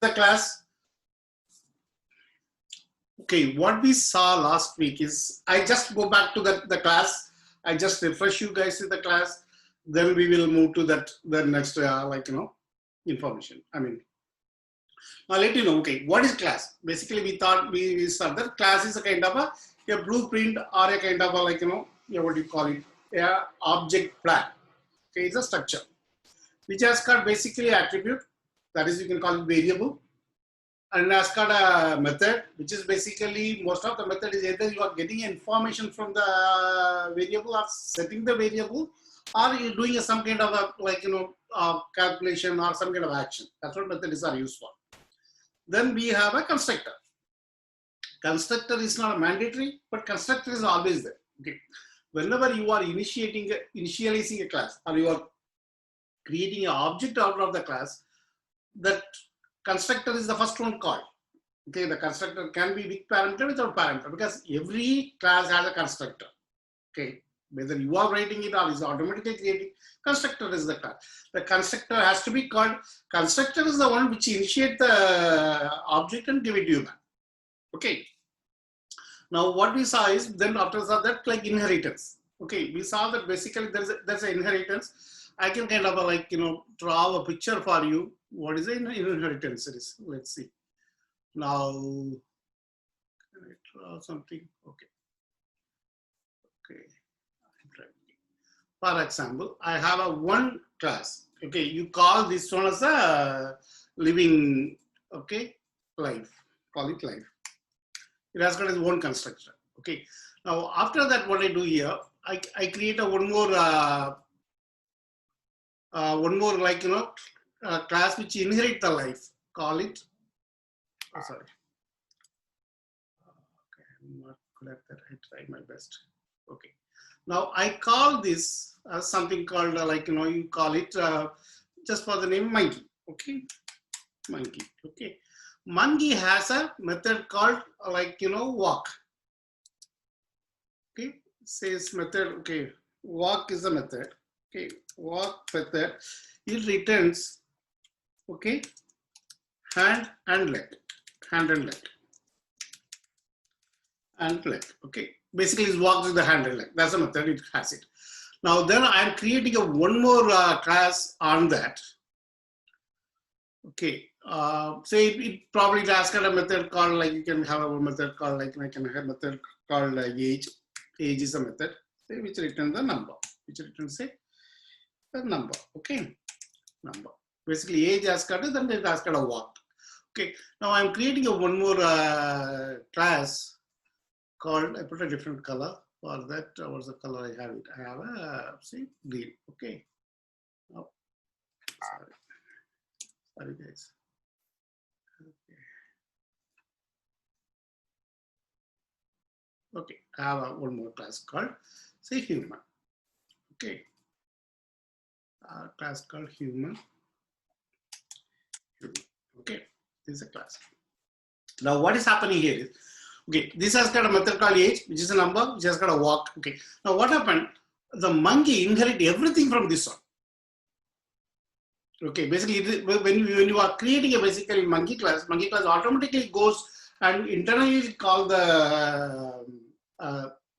the class. Okay, what we saw last week is, I just go back to the class. I just refresh you guys with the class. Then we will move to the next, information. I mean, I'll let you know, okay, what is class? Basically, we thought we saw that class is a kind of a blueprint or a kind of what do you call it? Yeah, object plan. Okay, it's a structure which has got basically attribute, that is, you can call it variable, and has got a method, which is basically, most of the method is either you are getting information from the variable or setting the variable, or you're doing some kind of a calculation or some kind of action. That's what methods are used for. Then we have a constructor. Constructor is not mandatory, but constructor is always there. Okay, whenever you are initializing a class, or you are creating an object out of the class, that constructor is the first one called. Okay, the constructor can be with parameter, without parameter, because every class has a constructor. Okay, whether you are writing it or is automatically creating, constructor is the class. The constructor has to be called. Constructor is the one which initiate the object and give it to you back. Okay. Now what we saw is, then after that, like inheritance. Okay, we saw that basically there's an inheritance. I can kind of draw a picture for you. What is an inheritance? Let's see. Now, can I draw something? Okay. Okay. For example, I have a one class. Okay, you call this one as a living. Okay, life. Call it life. It has got its own constructor. Okay. Now after that, what I do here, I create a one more class which inherit the life. Call it. Oh, sorry. Okay, I'm not good at that. I try my best. Okay. Now I call this something called you call it just for the name monkey. Okay, monkey. Okay, monkey has a method called walk. Okay, says method. Okay, walk is a method. Okay, walk method. It returns hand and leg, hand and leg, and leg. Okay, basically it walks with the hand and leg. That's the method. It has it. Now then I'm creating a one more class on that. Okay, say it probably has got a method called you can have a method called I can have a method called age. Age is a method which returns the number, which returns the number. Okay, number. Basically age has got it, then it has got a walk. Okay, now I'm creating a one more class called, I put a different color for that. What's the color I have it? I have a green. Okay. Oh, sorry guys. Okay, I have one more class called human. Okay, class called human. Okay, this is a class. Now what is happening here is, okay, this has got a method called age, which is a number, which has got a walk. Okay, now what happened? The monkey inherit everything from this one. Okay, basically when you are creating a basically monkey class automatically goes and internally call the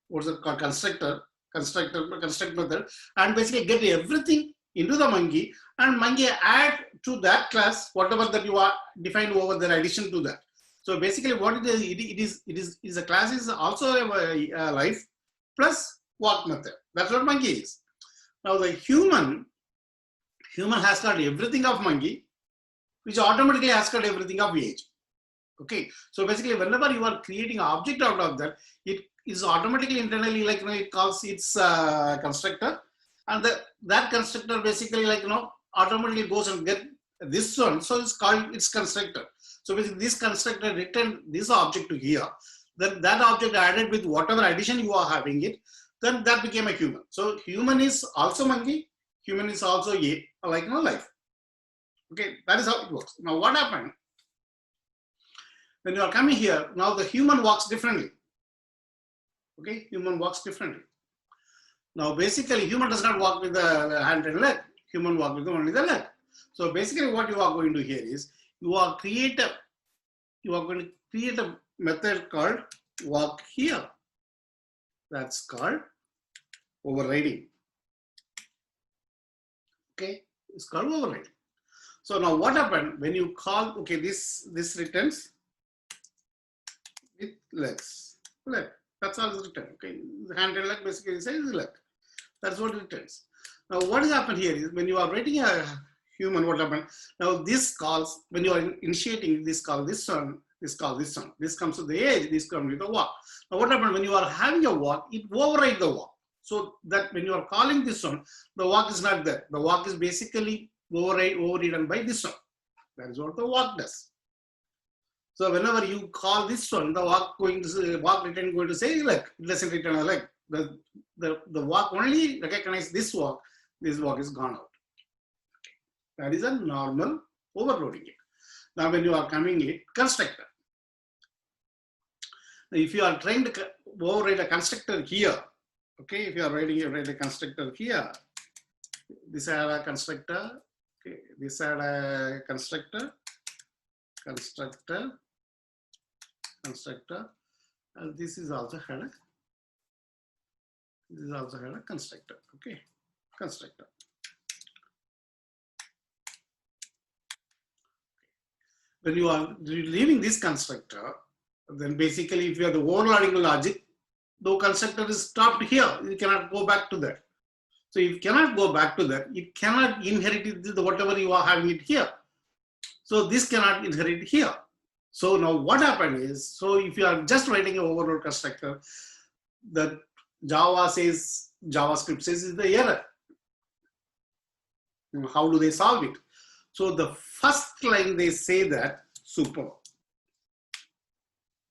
what's it called, constructor method, and basically get everything into the monkey, and monkey add to that class whatever that you are defined over there, addition to that. So basically what it is a class is also a life plus walk method. That's what monkey is. Now the human has got everything of monkey, which automatically has got everything of age. Okay, so basically whenever you are creating an object out of that, it is automatically internally it calls its constructor, and that constructor basically automatically goes and get this one, so it's called its constructor. So basically this constructor returned this object to here, then that object added with whatever addition you are having it, then that became a human. So human is also monkey, human is also life. Okay, that is how it works. Now what happened? When you are coming here, now the human walks differently. Okay, human walks differently. Now basically human does not walk with the hand and leg, human walk with only the leg. So basically what you are going to hear is, you are going to create a method called walk here. That's called overriding. Okay, it's called overriding. So now what happened when you call, okay, this returns with legs. Leg. That's all it's written. Okay, the hand and leg basically says leg. That's what it returns. Now what has happened here is when you are writing a human, what happened? Now this calls, when you are initiating this call, this one, this call, this one. This comes to the edge, this comes with the walk. Now what happened when you are having a walk, it overrides the walk. So that when you are calling this one, the walk is not there. The walk is basically overridden by this one. That is what the walk does. So whenever you call this one, the walk return going to say leg. It doesn't return a leg. The walk only recognize this walk is gone out. That is a normal overloading it. Now when you are coming it, constructor. Now, if you are trying to override a constructor here, okay, if you are writing a constructor here, this had a constructor, okay, this had a constructor, and this is also had a constructor, okay, constructor. When you are leaving this constructor, then basically if you have the overloading logic, the constructor is stopped here. You cannot go back to that. So if you cannot go back to that, it cannot inherit whatever you are having it here. So this cannot inherit here. So now what happened is, so if you are just writing an overload constructor, the JavaScript says is the error. How do they solve it? So the first line they say that super.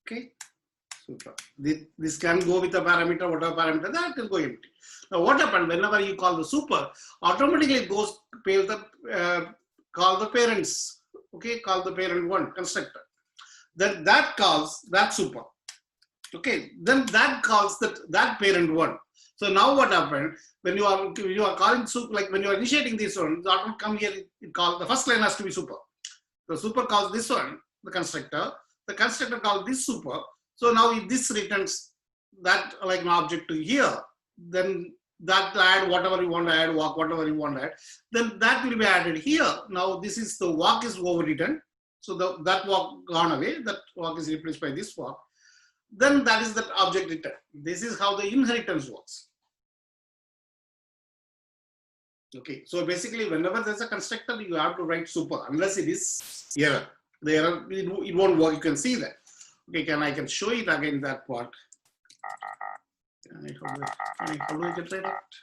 Okay, super. This can go with a parameter, whatever parameter, that can go empty. Now what happened whenever you call the super, automatically it goes call the parents. Okay, call the parent one constructor. Then that calls that super. Okay, then that calls that parent one. So now what happened when you are calling super, like when you are initiating this one, that will come here. It calls the first line has to be super. The super calls this one, the constructor. The constructor calls this super. So now if this returns that like an object to here, then that add whatever you want to add, walk whatever you want to add, then that will be added here. Now this is the walk is overwritten. So that walk gone away, that walk is replaced by this walk. Then that is that object return. This is how the inheritance works. Okay, so basically whenever there's a constructor, you have to write super, unless it is error. The error, it won't work, you can see that. Okay, I can show it again, that part. How do I get rid of it?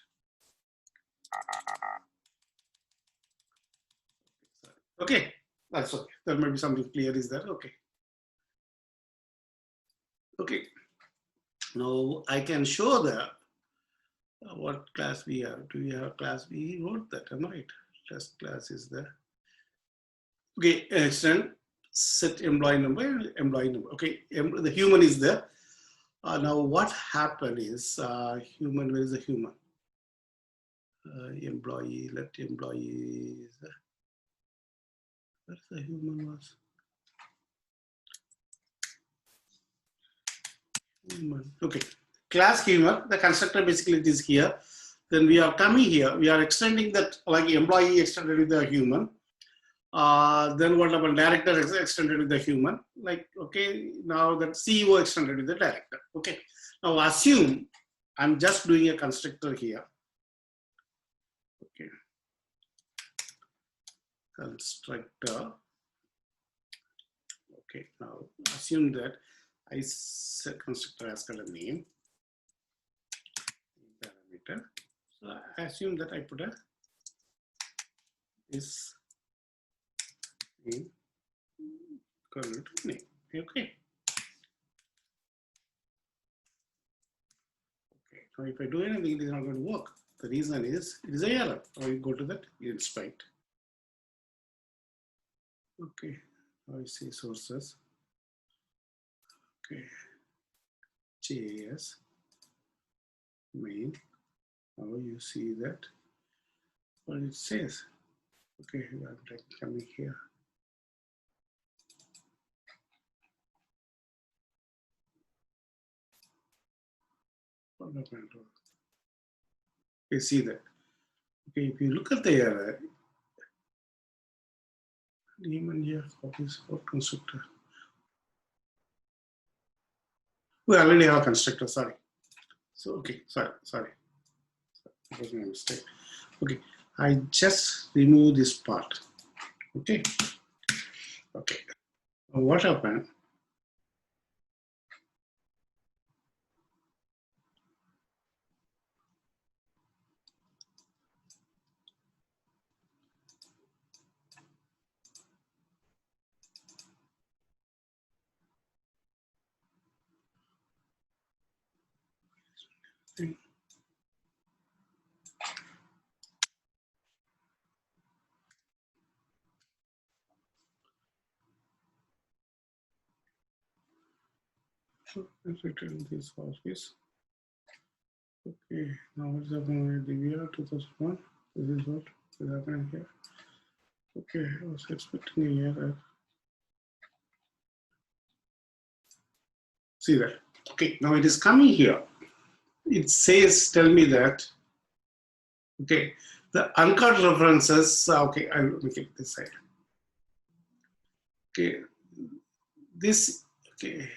Okay, that's okay. There may be something clear is there. Okay. Okay. Now I can show the what class we have. Do we have a class? We wrote that, am I right? Test class is there. Okay, extend set employee number. Okay, the human is there. Now what happened is human. Where is the human? Employee. Let employees. Where's the human was? Human. Okay, class human. The constructor basically is here. Then we are coming here. We are extending that like employee extended with the human. Then what happened? Director extended with the human. Like, okay, now that CEO extended with the director. Okay, now assume I'm just doing a constructor here. Okay, constructor. Okay, now assume that I set constructor has got a name parameter. So I assume that I put a this name equal to name. Okay. Okay. Now if I do anything, it is not going to work. The reason is it is an error. Or you go to that inspect. Okay. Now I see sources. Okay. JS main. Now you see that what it says. Okay, I'm coming here. You see that. Okay, if you look at the error, even here, office for constructor. We already have a constructor, sorry. So, okay, sorry. That was my mistake. Okay, I just remove this part. Okay. What happened? Let's return this office. Okay, now what's happening with the year 2001? This is what is happening here. Okay, I was expecting a error. See that? Okay, now it is coming here. It says, tell me that. Okay, the uncut references. Okay, I'll make it this side. Okay, this. Okay.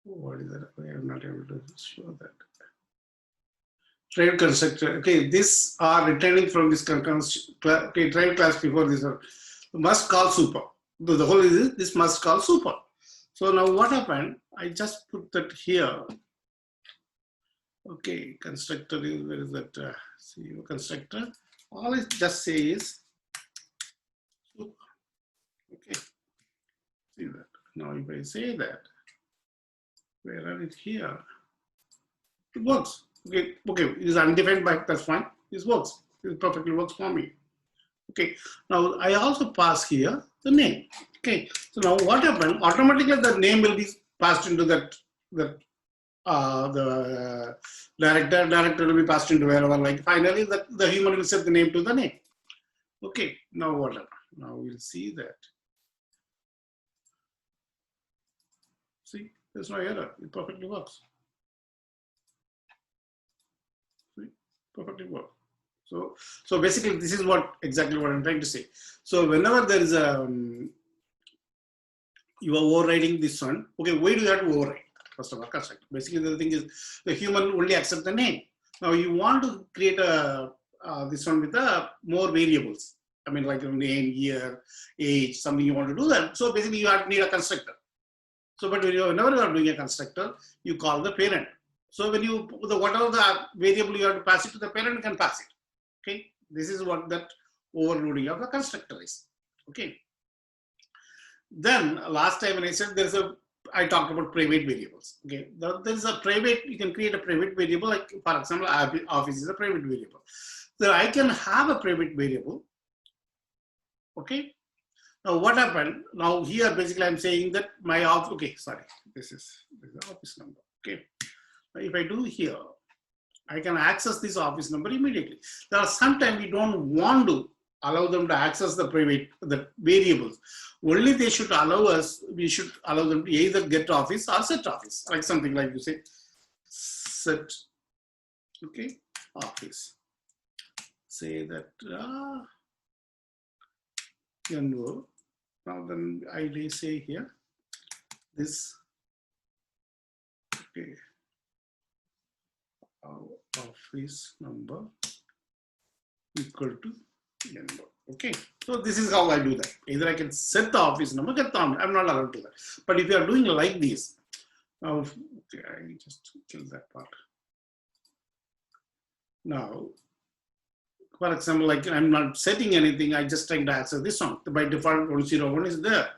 What is that? I am not able to show that. Trade constructor. Okay, these are returning from this okay, trade class before this one. Must call super. The whole is this must call super. So now what happened? I just put that here. Okay, constructor is where is that? CEO constructor. All it just says super. Okay, see that. Now if I say that, where are it here? It works. Okay, it is undefined, but that's fine. This works. It perfectly works for me. Okay, now I also pass here the name. Okay, so now what happened? Automatically the name will be passed into the director. Director will be passed into wherever. Like finally, the human will set the name to the name. Okay, now what happened? Now we'll see that. See, there's no error. It perfectly works. See, perfectly works. So basically, this is exactly what I'm trying to say. So whenever there is you are overriding this one. Okay, why do you have to override? First of all, constructor. Basically, the thing is the human only accepts the name. Now you want to create this one with more variables. I mean, like name, year, age, something you want to do that. So basically, you need a constructor. So, but whenever you are doing a constructor, you call the parent. So when whatever the variable you have to pass it to the parent, you can pass it. Okay, this is what that overloading of the constructor is. Okay. Then last time when I said I talked about private variables. Okay, there's a private. You can create a private variable. Like for example, office is a private variable. So I can have a private variable. Okay. Now what happened? Now here basically I'm saying that my office. Okay, sorry. This is the office number. Okay. Now if I do here, I can access this office number immediately. There are sometimes we don't want to allow them to access the variables. Only they should allow us, we should allow them to either get office or set office. Like something like you say, set, okay, office. Say that, no. Now then I say here, this, okay, office number equal to number. Okay, so this is how I do that. Either I can set the office number, get the I'm not allowed to do that. But if you are doing like this, now okay, I just kill that part. Now, for example, like I'm not setting anything, I just trying to access this one. By default, 101 is there.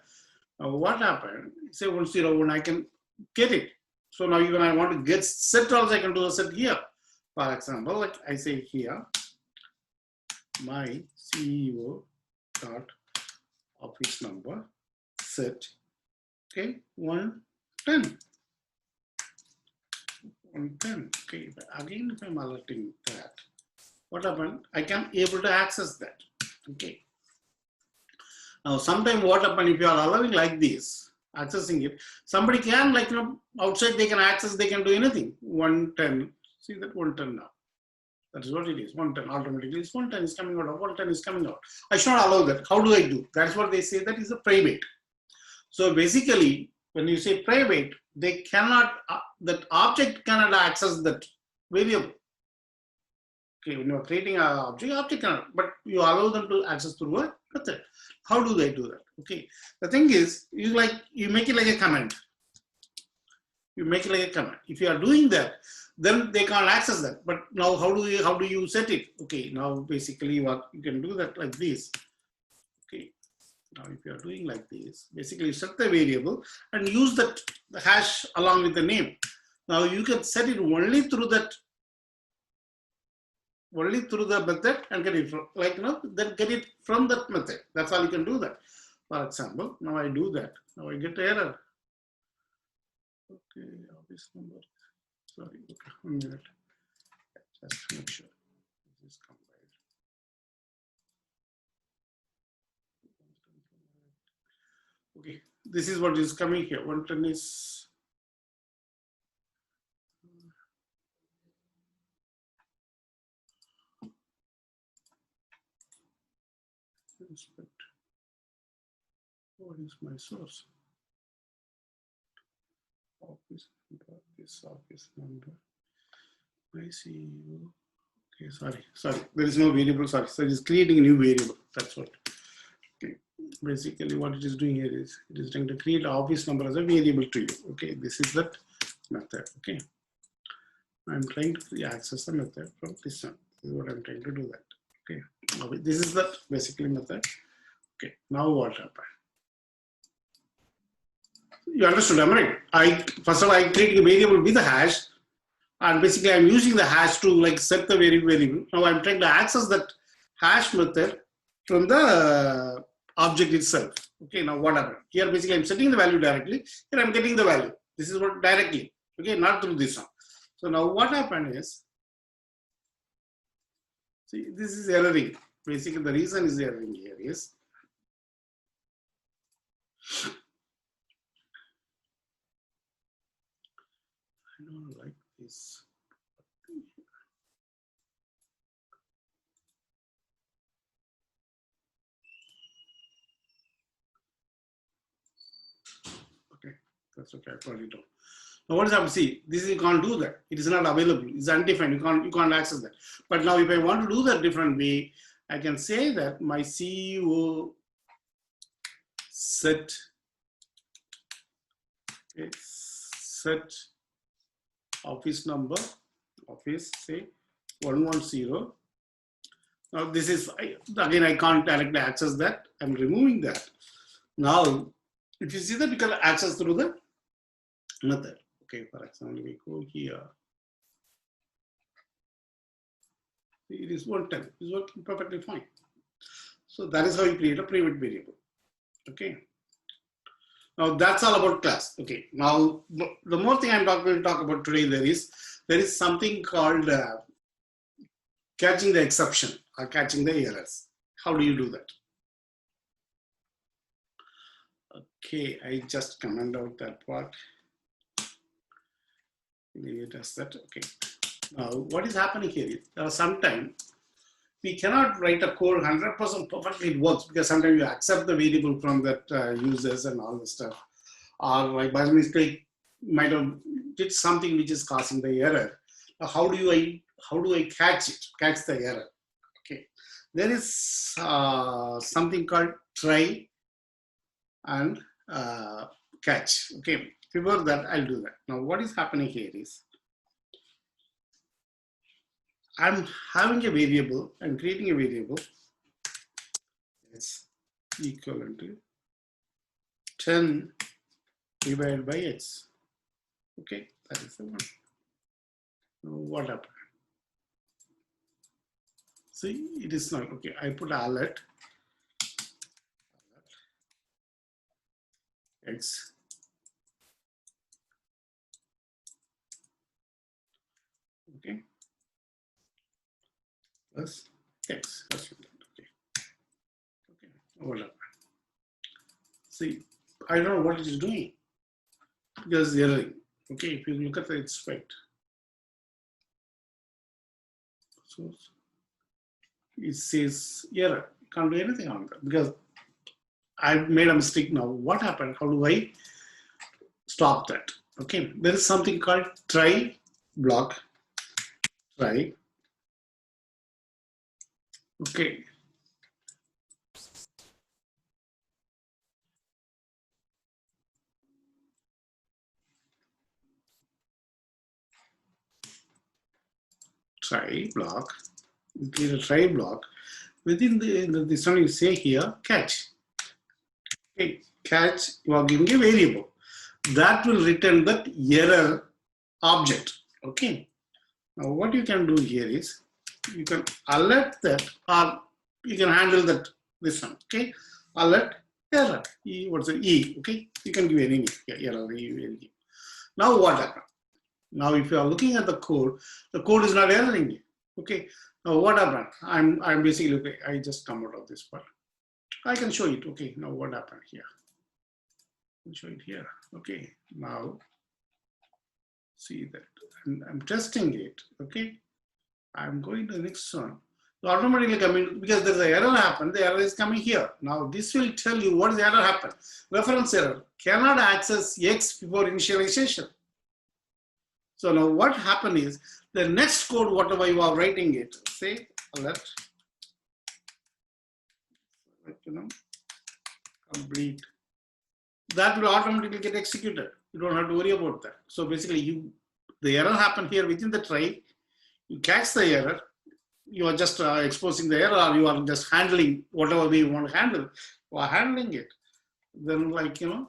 Now, what happened? Say 101, I can get it. So now even I want to get set also, I can do a set here. For example, like I say here, my CEO dot office number set, okay, 110. 110. Okay, again, if I'm alerting that, what happened? I can able to access that. Okay. Now, sometime what happened if you are allowing like this, accessing it. Somebody can, like, outside they can access, they can do anything. 110, see that 110 now. That is what it is. 110 automatically is 110 is coming out of 110 is coming out. I should not allow that. How do I do? That's what they say, that is a private. So basically, when you say private, they cannot, that object cannot access that variable. Okay, when you are creating an object cannot, but you allow them to access through a method. How do they do that? Okay, the thing is, you make it like a command. You make it like a command. If you are doing that, then they can't access that. But now, how do you set it? Okay, now basically what you can do that like this. Okay, now if you are doing like this, basically set the variable and use the hash along with the name. Now you can set it only through the method and get it from, then get it from that method. That's all you can do that. For example, now I do that. Now I get error. Okay, office number. Sorry, okay, 1 minute. Just make sure this is compiled. Okay, this is what is coming here. 110 is. What is my source? Office number, this office number. I see you. Okay, sorry. There is no variable. Sorry, so it is creating a new variable. That's what. Okay, basically what it is doing here is it is trying to create an office number as a variable to you. Okay, this is that method. Okay, I'm trying to access the method from this one. This is what I'm trying to do that. Okay, this is that basically method. Okay, now what happened? You understood, am I right? First of all, I create a variable with a hash, and basically I'm using the hash to set the variable. Now I'm trying to access that hash method from the object itself. Okay, now what happened? Here basically I'm setting the value directly. Here I'm getting the value. This is what directly. Okay, not through this one. So now what happened is, see, this is erroring. Basically the reason is erroring here is, I don't like this. Okay, that's okay. I probably don't. Now what is happening? See, this you can't do that. It is not available. It's undefined. You can't access that. But now if I want to do that different way, I can say that my CEO set office number, office say 110. Now this is, again, I can't directly access that. I'm removing that. Now, if you see that, you can access through the method. Okay, for example, we go here. It is 110. It's working perfectly fine. So that is how you create a private variable. Okay. Now that's all about class. Okay. Now the more thing I'm going to talk about today, there is something called catching the exception or catching the errors. How do you do that? Okay, I just comment out that part. It does that. Okay. Now what is happening here is sometimes we cannot write a code 100% perfectly it works, because sometimes you accept the variable from that users and all the stuff, or like by mistake might have did something which is causing the error. Now, how do I catch the error? Okay, there is something called try and catch. Okay, before that I'll do that. Now what is happening here is, I'm having a variable, I'm creating a variable. It's equivalent to 10 divided by x. Okay, that is the one. Now what happened? See, it is not okay. I put alert x. Okay. Plus x. Okay. Okay. What happened? See, I don't know what it is doing because it's erroring. Okay, if you look at its fate. So it says error. You can't do anything on that because I've made a mistake now. What happened? How do I stop that? Okay, there is something called try block. Try. Okay. Try block. You create a try block. Within this one, you say here catch. Okay, catch. You are giving a variable that will return that error object. Okay. Now, what you can do here is you can alert that, or you can handle that. This one. Okay. Alert error. What's the E? Okay. You can give any error. E. Now, what happened? Now, if you are looking at the code is not erroring. Okay. Now, what happened? I'm basically, okay, I just come out of this part. I can show it. Okay. Now, what happened here? I'll show it here. Okay. Now, see that. I'm testing it. Okay. I'm going to the next one. So automatically coming, because there's an error happened, the error is coming here. Now, this will tell you what is the error happened. Reference error. Cannot access X before initialization. So now what happened is the next code, whatever you are writing it, say alert, complete. That will automatically get executed. You don't have to worry about that. So basically, the error happened here within the try. You catch the error. You are just exposing the error, or you are just handling whatever way you want to handle. You are handling it. Then, okay.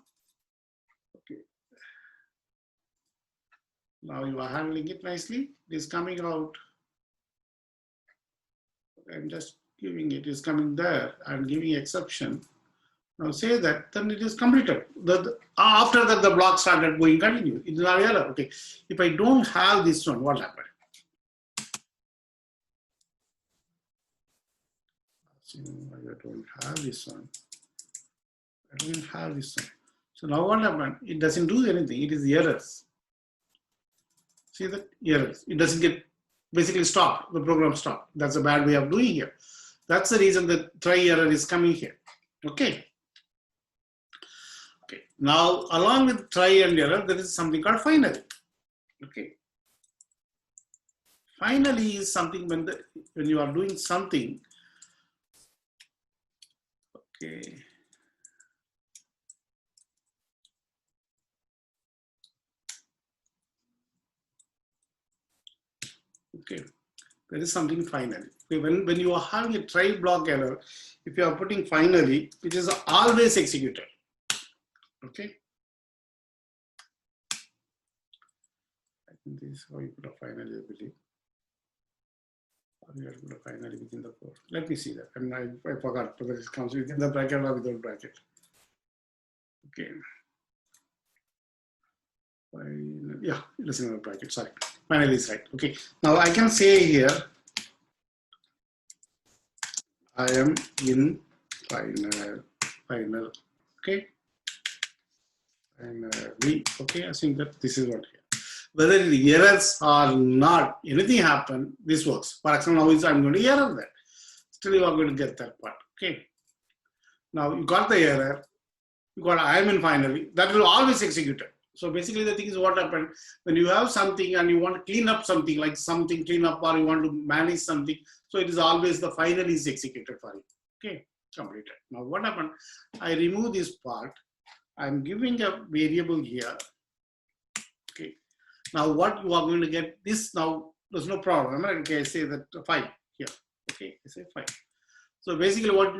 Now you are handling it nicely. It is coming out. I'm just giving it is coming there. I'm giving exception. Now say that, then it is completed. After that, the block started going continue. It is not error. Okay. If I don't have this one, what happened? So I don't have this one. I don't have this one. So now what happened? It doesn't do anything. It is errors. See the errors. It doesn't get basically stopped. The program stopped. That's a bad way of doing here. That's the reason the try error is coming here. Okay. Okay. Now, along with try and error, there is something called finally. Okay. Finally is something when you are doing something. Okay. Okay. There is something finally. Okay. When you are having a try block error, if you are putting finally, it is always executed. Okay. I think this is how you put a finally, I believe. You have to put a finally within the code. Let me see that. I mean, I forgot whether it comes within the bracket or without bracket. Okay. Yeah, it is in the bracket. Sorry. Finally is right. Okay. Now I can say here, I am in final. Okay. And okay, I think that this is what here. Whether the errors or not, anything happen, this works. For example, now I'm going to error that. Still, you are going to get that part. Okay. Now you got the error. You got I am in finally. That will always execute it. So basically, the thing is what happened when you have something and you want to clean up something, like something clean up, or you want to manage something. So it is always the final is executed for you. Okay, completed. Now what happened? I remove this part. I'm giving a variable here. Okay. Now what you are going to get this now, there's no problem. Okay, I say that 5 here. Okay, I say 5. So basically what,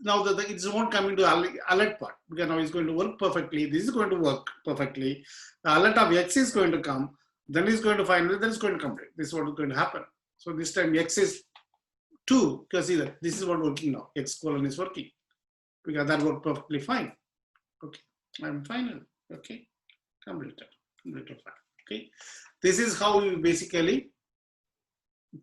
now it won't come into alert part because now it's going to work perfectly. This is going to work perfectly. The alert of X is going to come. Then it's going to finally, then it's going to complete. This is what is going to happen. So this time X is 2 because see that this is what working now. X colon is working because that worked perfectly fine. Okay, I'm final. Okay, completed. Completed fine. Okay, this is how you basically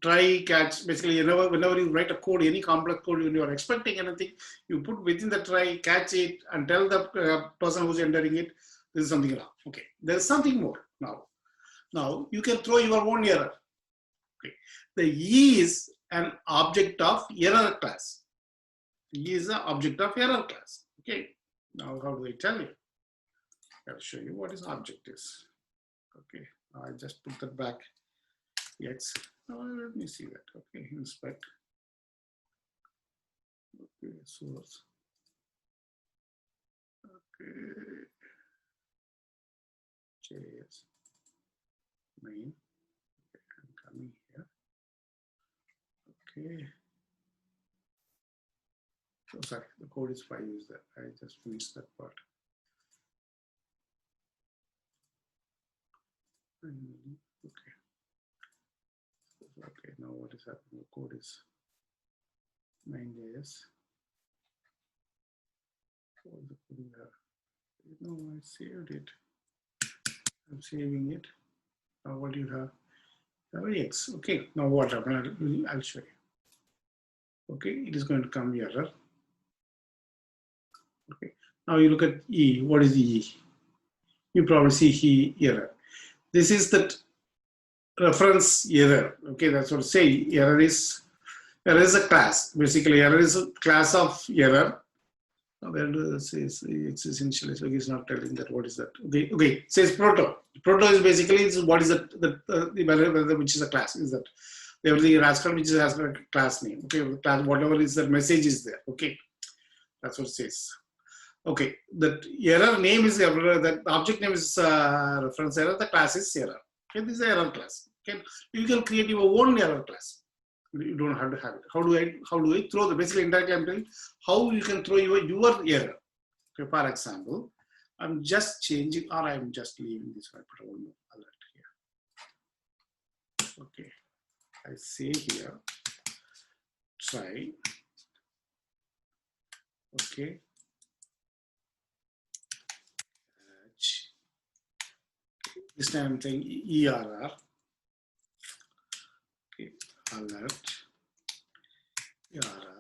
try, catch. Basically, whenever you write a code, any complex code, when you are expecting anything, you put within the try, catch it, and tell the person who's entering it, this is something wrong. Okay, there's something more now. Now you can throw your own error. Okay, the E is an object of error class. E is an object of error class. Okay, now how do I tell you? I'll show you what is object is. Okay, I just put that back. X. Let me see that. Okay, inspect. Okay, source. Okay, JS main. Okay, I'm coming here. Okay. So sorry, the code is 5 is there. I just missed that part. Okay. Okay, now what is happening? The code is 9JS. What is the code here? No, I saved it. I'm saving it. Now what do you have? X. Okay, now what happened? I'll show you. Okay, it is going to come error. Okay, now you look at E. What is E? You probably see E error. This is that reference error. Okay, that's what I say. Error is a class. Basically, error is a class of error. Where does it say it's essentially? So he's not telling that. What is that? Okay, okay. It says proto. Proto is basically what is the value which is a class. Is that everything Raster which has a class name. Okay, class whatever is the message is there. Okay, that's what it says. Okay, that error name is error. That object name is reference error. The class is error. Okay, this is error class. Okay, you can create your own error class. You don't have to have it. How do I throw the basically indirectly I'm telling how you can throw your error. Okay, for example, I'm just changing or I'm just leaving this one. Put a one alert here. Okay, I say here try. Okay, catch. This time I'm saying ERR. Okay, alert. ERR.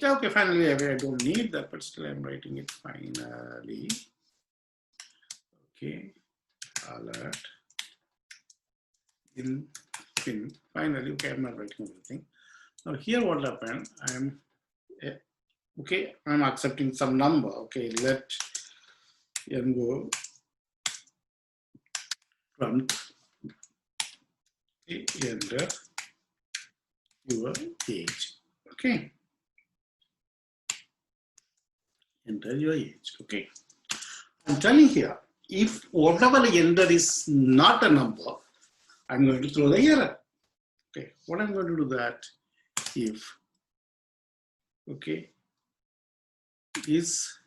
Okay, finally, I don't need that, but still I'm writing it finally. Okay, alert. In pin. Finally, okay, I'm not writing everything. Now here what happened, I'm accepting some number. Okay, let n go prompt. Okay, enter your age. Okay. Enter your age. Okay. I'm telling here, if whatever I enter is not a number, I'm going to throw the error. Okay. What I'm going to do that if is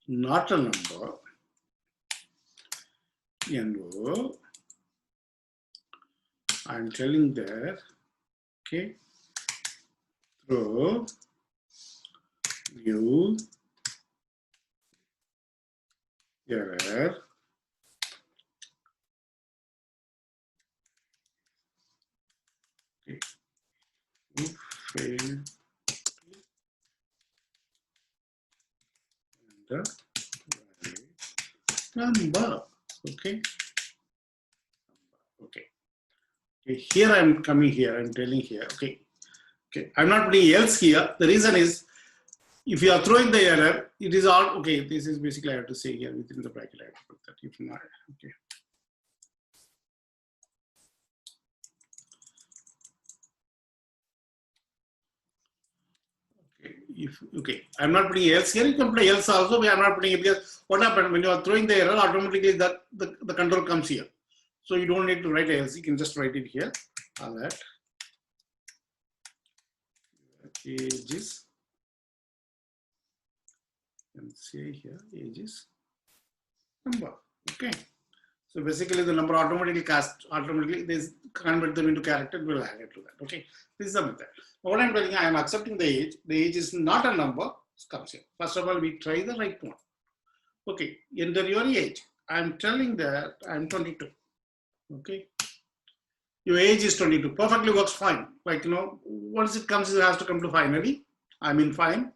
not a number, and I'm telling that throw new error fail the number. Okay. Here I'm coming here. I'm telling here. Okay. I'm not putting else here. The reason is if you are throwing the error, it is all okay. This is basically I have to say here within the bracket. I have to put that. If not, okay. I'm not putting else here. You can put else also, but I'm not putting it because what happened when you are throwing the error, automatically the control comes here. So you don't need to write else. You can just write it here. Alert ages. And say here ages number. Okay. So basically the number automatically this convert them into character, will add it to that. Okay. This is the method. What I'm telling you, I am accepting the age. The age is not a number, it comes here. First of all, we try the right one. Okay, enter your age. I'm telling that I'm 22. Okay. Your age is 22. Perfectly works fine. Like, once it comes, it has to come to finally. I mean, fine.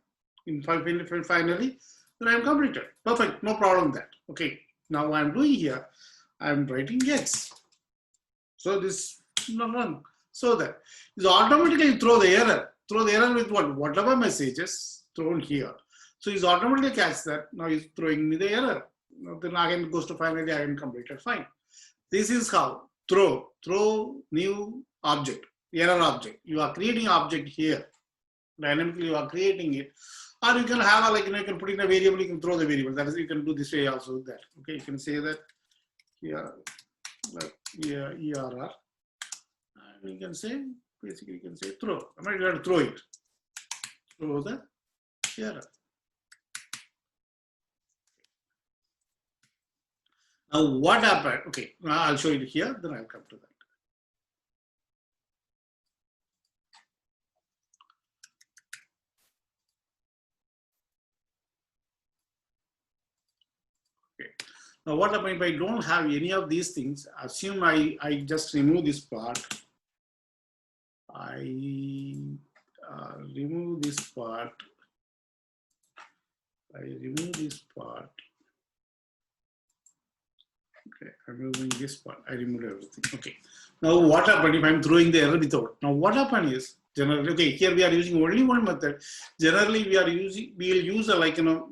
Finally, then I'm completed. Perfect. No problem with that. Okay. Now what I'm doing here, I'm writing yes. So this not wrong. So that is automatically throw the error. Throw the error with what? Whatever messages thrown here. So he's automatically catch that. Now he's throwing me the error. Now then again it goes to finally I am completed. Fine. This is how throw new object, error object. You are creating object here. Dynamically you are creating it. Or you can have a, like, you can put in a variable, you can throw the variable. That is, you can do this way also with that. Okay, you can say that here, like here, ERR. And you can say, basically you can say throw. I mean, you have to throw it. Throw the error. Now what happened? Okay, now I'll show you here, then I'll come to that. Okay. Now what happened if I don't have any of these things? Assume I just remove this part. I remove this part. I remove this part. Okay, I'm removing this part. I removed everything. Okay. Now what happened if I'm throwing the error without? Now what happened is generally, okay, here we are using only one method. Generally we'll use a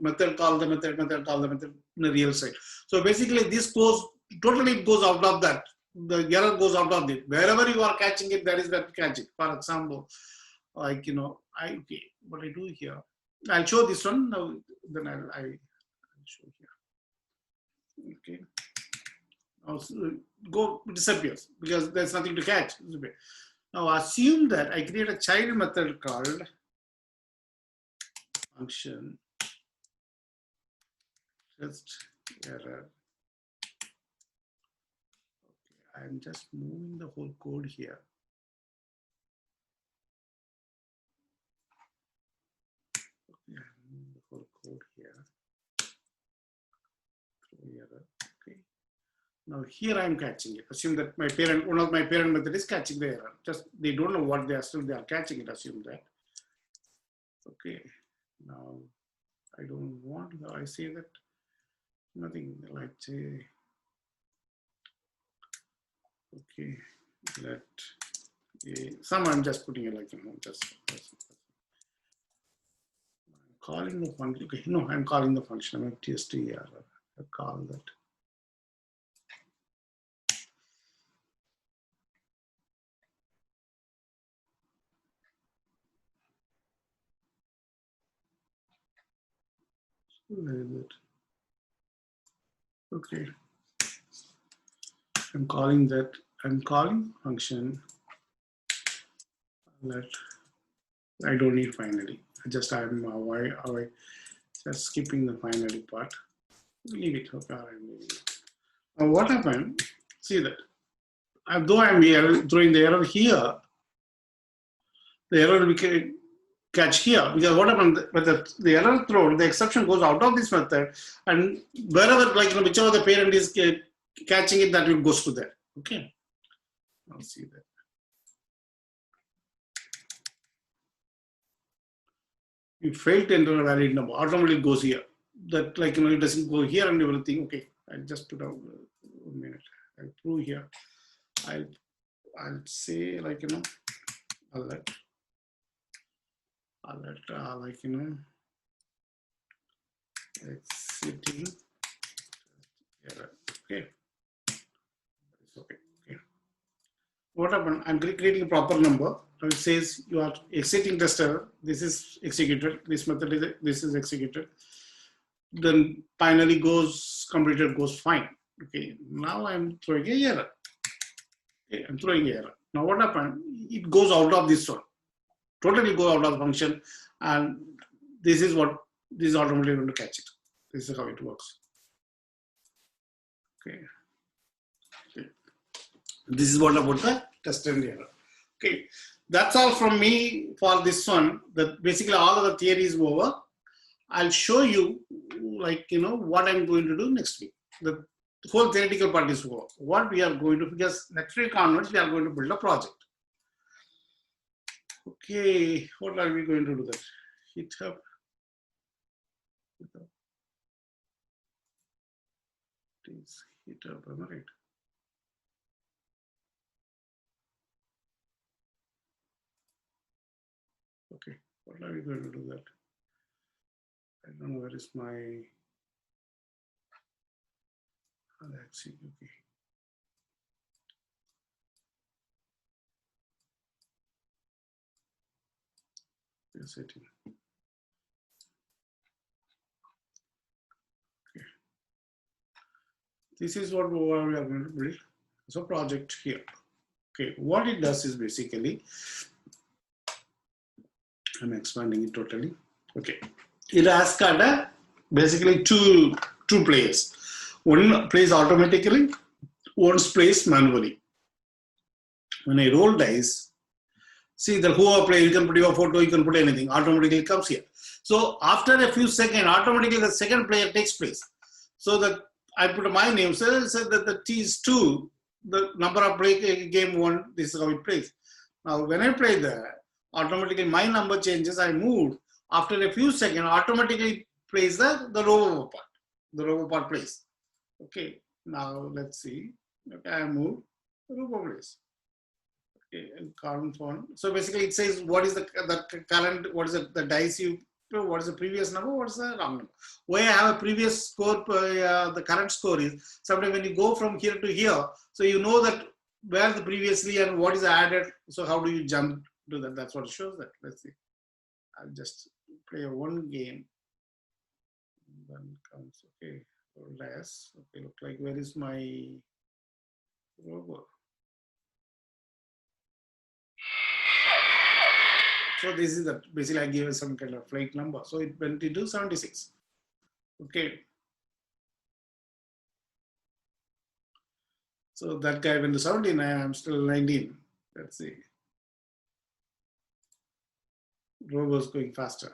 method call the method call the method in the real side. So basically this totally goes out of that. The error goes out of it. Wherever you are catching it, that is where to catch it. For example, like okay, what I do here, I'll show this one now. Then I'll show here. Okay. Go disappears because there's nothing to catch. Now assume that I create a child method called function just error. Okay, I'm just moving the whole code here. Okay, I'm moving the whole code here. Error. Okay. Now here I am catching it. Assume that one of my parent method is catching the error. Just they don't know what they are, still they are catching it. Assume that. Okay. Now I don't want. I say that nothing. Like say. Okay. Let some I'm just putting it like just. I'm calling the function. Okay. No, I'm calling the function. I'm tst error. I call that. Where is it? Okay. I'm calling that. I'm calling function. Let. I don't need finally. I'm just skipping the finally part. Leave it. Okay, I'm leaving it. Now what happened? See that. Though I'm here throwing the error here, the error will catch here because what happened with the error thrown, the exception goes out of this method, and wherever whichever the parent is catching it, that will goes to there. Okay. I'll see that. You failed to enter a valid number, automatically goes here. That it doesn't go here and everything. Okay, I'll just put out 1 minute. I'll prove here. I'll say alert exiting error. Okay. Okay. Okay. What happened? I'm creating a proper number. It says you are exiting test error. This is executed. This method is executed. Then finally completed goes fine. Okay. Now I'm throwing a error. Okay. I'm throwing a error. Now what happened? It goes out of this one. Totally go out of the function, and this is automatically going to catch it. This is how it works. Okay. Okay. This is what about the test and error. Okay. That's all from me for this one. That basically all of the theory is over. I'll show you what I'm going to do next week. The whole theoretical part is over. What we are going to, because next week onwards, we are going to build a project. Okay, what are we going to do that? GitHub. Please GitHub, am I right? Okay, what are we going to do that? I don't know where is my, let's see, okay. Setting. Okay. This is what we are going to build. So project here. Okay, what it does is basically, I'm expanding it totally. Okay, it has got basically two players. One plays automatically, one plays manually. When I roll dice, see the whoever plays, you can put your photo, you can put anything, automatically comes here. So after a few seconds, automatically the second player takes place. So that I put my name, so that the T is 2, the number of play game 1, this is how it plays. Now when I play there, automatically my number changes, I move. After a few seconds, automatically plays the rover part. The rover part plays. Okay, now let's see. Okay, I move, the rover plays. Okay, and current font. So basically it says what is the current, what is the dice you, what is the previous number, what is the wrong number. Where I have a previous score, the current score is, sometimes when you go from here to here, so you know that where the previously and what is added, so how do you jump to that? That's what it shows that. Let's see. I'll just play one game. Then comes, okay, less. Okay, look like where is my rover? So this is that basically I gave some kind of flight number. So it went into 76. Okay. So that guy went to 17, I'm still 19. Let's see. Rover's going faster.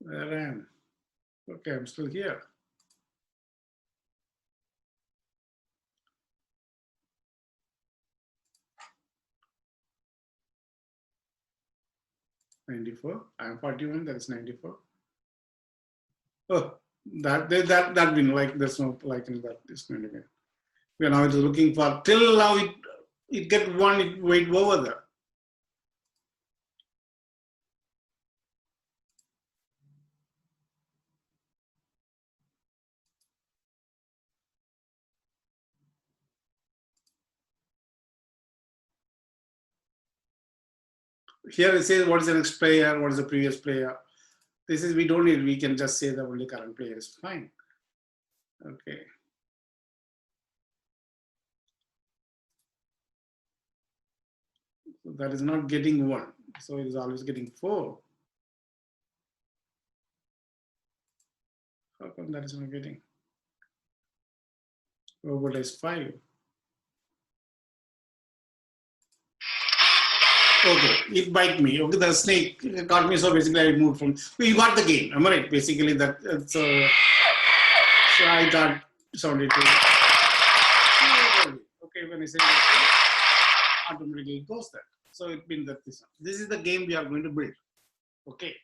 Where I am. Okay, I'm still here. $94. I'm 41. That is 94. Oh, that been like there's no like in that is going to be. We are now just looking for till now it get one, it wait over there. Here it says what is the next player, what is the previous player. This is, we don't need, we can just say the only current player is fine. Okay. So that is not getting 1. So it is always getting 4. How come that is not getting? Robot is 5. Okay, it bite me. Okay, the snake caught me, so basically I moved from. You got the game, am I right? Basically that. So I got 72. Okay, when I say that, automatically it goes there. So it means that this is the game we are going to build. Okay,